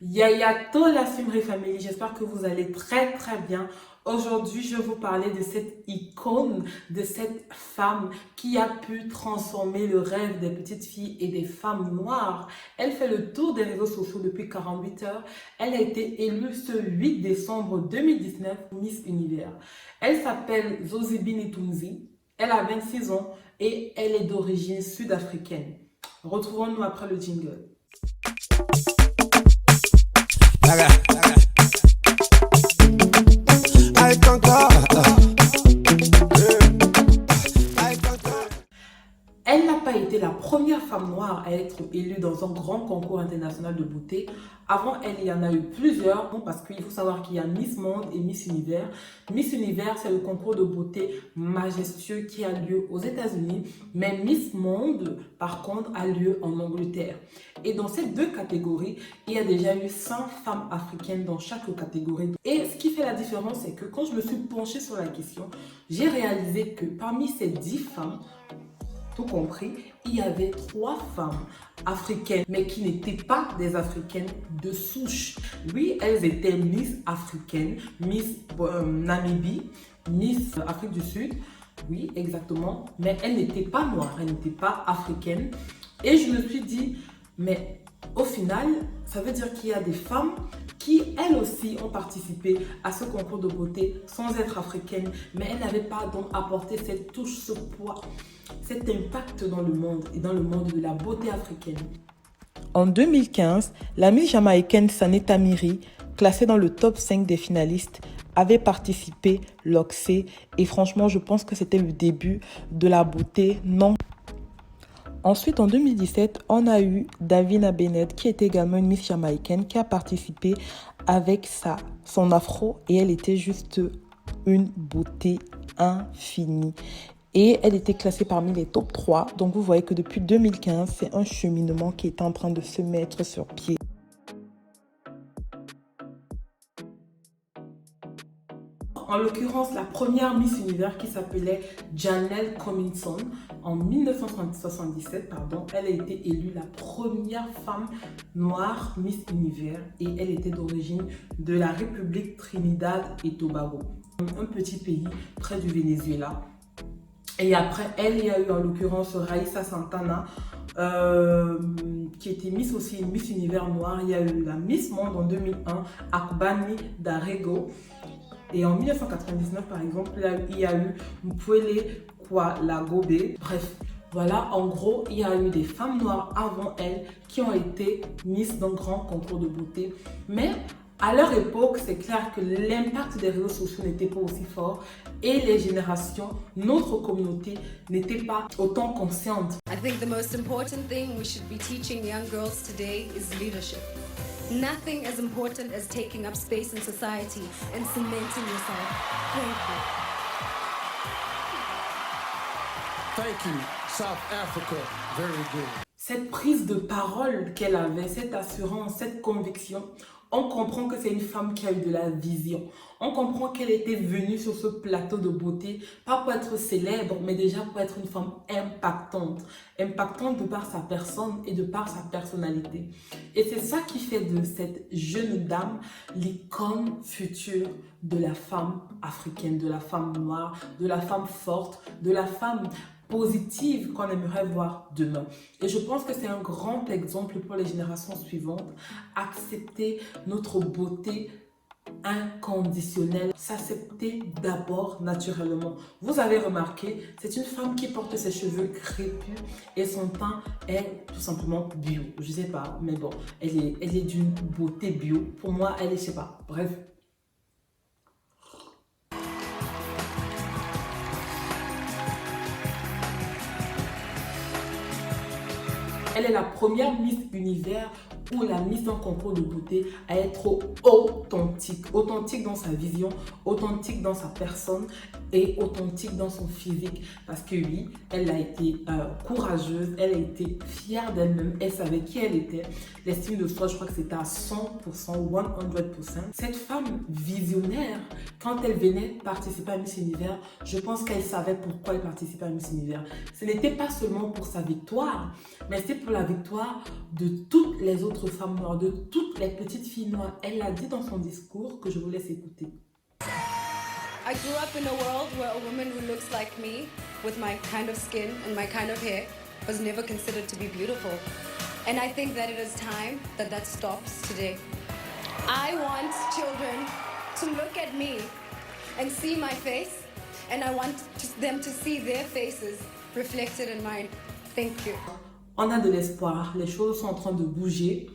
Yayato la Simri Family, j'espère que vous allez très bien. Aujourd'hui, je vais vous parler de cette icône, de cette femme qui a pu transformer le rêve des petites filles et des femmes noires. Elle fait le tour des réseaux sociaux depuis 48 heures. Elle a été élue ce 8 décembre 2019 Miss Univers. Elle s'appelle Zozibini Tunzi. Elle a 26 ans et elle est d'origine sud-africaine. Retrouvons-nous après le jingle. Elle n'a pas été la première femme noire à être élue dans un grand concours international de beauté. Avant elle, il y en a eu plusieurs, parce qu'il faut savoir qu'il y a Miss Monde et Miss Univers. Miss Univers, c'est le concours de beauté majestueux qui a lieu aux États-Unis, mais Miss Monde, par contre, a lieu en Angleterre. Et dans ces deux catégories, il y a déjà eu 5 femmes africaines dans chaque catégorie. Et ce qui fait la différence, c'est que quand je me suis penchée sur la question, j'ai réalisé que parmi ces 10 femmes, tout compris, il y avait 3 femmes africaines, mais qui n'étaient pas des africaines de souche. Oui, elles étaient Miss africaines, Miss Namibie, Miss Afrique du Sud, oui, exactement, mais elles n'étaient pas noires, elles n'étaient pas africaines. Et je me suis dit, mais au final, ça veut dire qu'il y a des femmes qui, elles aussi, ont participé à ce concours de beauté sans être africaines, mais elles n'avaient pas donc apporté cette touche, ce poids, cet impact dans le monde et dans le monde de la beauté africaine. En 2015, la Miss jamaïcaine Sanetta Miri, classée dans le top 5 des finalistes, avait participé l'Oxé et franchement, je pense que c'était le début de la beauté non. Ensuite, en 2017, on a eu Davina Bennett, qui était également une Miss jamaïcaine, qui a participé avec son afro et elle était juste une beauté infinie. Et elle était classée parmi les top 3. Donc, vous voyez que depuis 2015, c'est un cheminement qui est en train de se mettre sur pied. En l'occurrence, la première Miss Univers qui s'appelait Janelle Comminson, en 1977, elle a été élue la première femme noire Miss Univers et elle était d'origine de la République Trinidad et Tobago, un petit pays près du Venezuela. Et après elle, il y a eu en l'occurrence Raissa Santana, qui était Miss aussi, Miss Univers noire. Il y a eu la Miss Monde en 2001, Akbani Darego. Et en 1999, par exemple, il y a eu Mpwele Kwalagobe. Bref, voilà, en gros, il y a eu des femmes noires avant elles qui ont été Miss dans grand concours de beauté. Mais à leur époque, c'est clair que l'impact des réseaux sociaux n'était pas aussi fort et les générations, notre communauté, n'était pas autant consciente. I think the most important thing we should be teaching young girls today is leadership. Nothing as important as taking up space in society and cementing yourself. Thank you, South Africa. Very good. Cette prise de parole qu'elle avait, cette assurance, cette conviction, on comprend que c'est une femme qui a eu de la vision. On comprend qu'elle était venue sur ce plateau de beauté, pas pour être célèbre, mais déjà pour être une femme impactante. Impactante de par sa personne et de par sa personnalité. Et c'est ça qui fait de cette jeune dame l'icône future de la femme africaine, de la femme noire, de la femme forte, de la femme positive qu'on aimerait voir demain. Et je pense que c'est un grand exemple pour les générations suivantes. Accepter notre beauté inconditionnelle, s'accepter d'abord naturellement. Vous avez remarqué, c'est une femme qui porte ses cheveux crépus et son teint est tout simplement bio. Je sais pas, mais bon, elle est d'une beauté bio. Pour moi, elle est, je sais pas, bref. Elle est la première Miss Univers ou la Miss d'un concours de beauté à être authentique. Authentique dans sa vision, authentique dans sa personne et authentique dans son physique. Parce que oui, elle a été courageuse, elle a été fière d'elle-même, elle savait qui elle était. L'estime de soi, je crois que c'était à 100%, 100%. Cette femme visionnaire, quand elle venait participer à Miss Univers, je pense qu'elle savait pourquoi elle participait à Miss Univers. Ce n'était pas seulement pour sa victoire, mais c'était pour la victoire de toutes les autres autres femmes noires, de toutes les petites filles noires. Elle l'a dit dans son discours que je vous laisse écouter. I grew up in a world where a woman who looks like me, with my kind of skin and my kind of hair, was never considered to be beautiful. And I think that it is time that that stops today. I want children to look at me and see my face, and I want them to see their faces reflected in mine. Thank you. On a de l'espoir, les choses sont en train de bouger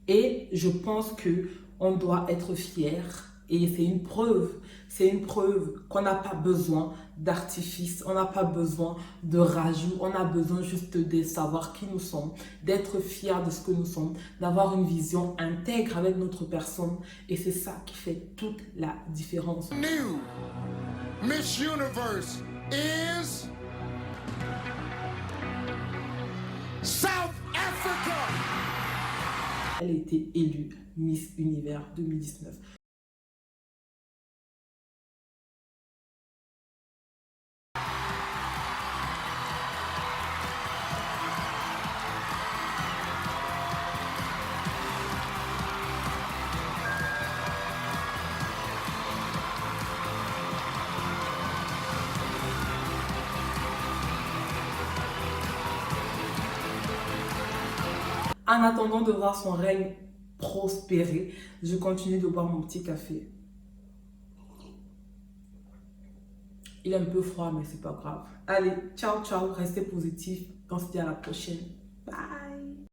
et je pense que on doit être fiers. Et c'est une preuve qu'on n'a pas besoin d'artifice, on n'a pas besoin de rajout, on a besoin juste de savoir qui nous sommes, d'être fiers de ce que nous sommes, d'avoir une vision intègre avec notre personne. Et c'est ça qui fait toute la différence. New Miss Universe is South Africa. Elle a été élue Miss Univers 2019. En attendant de voir son règne prospérer, je continue de boire mon petit café. Il est un peu froid, mais c'est pas grave. Allez, ciao, ciao, restez positifs. On se dit à la prochaine. Bye!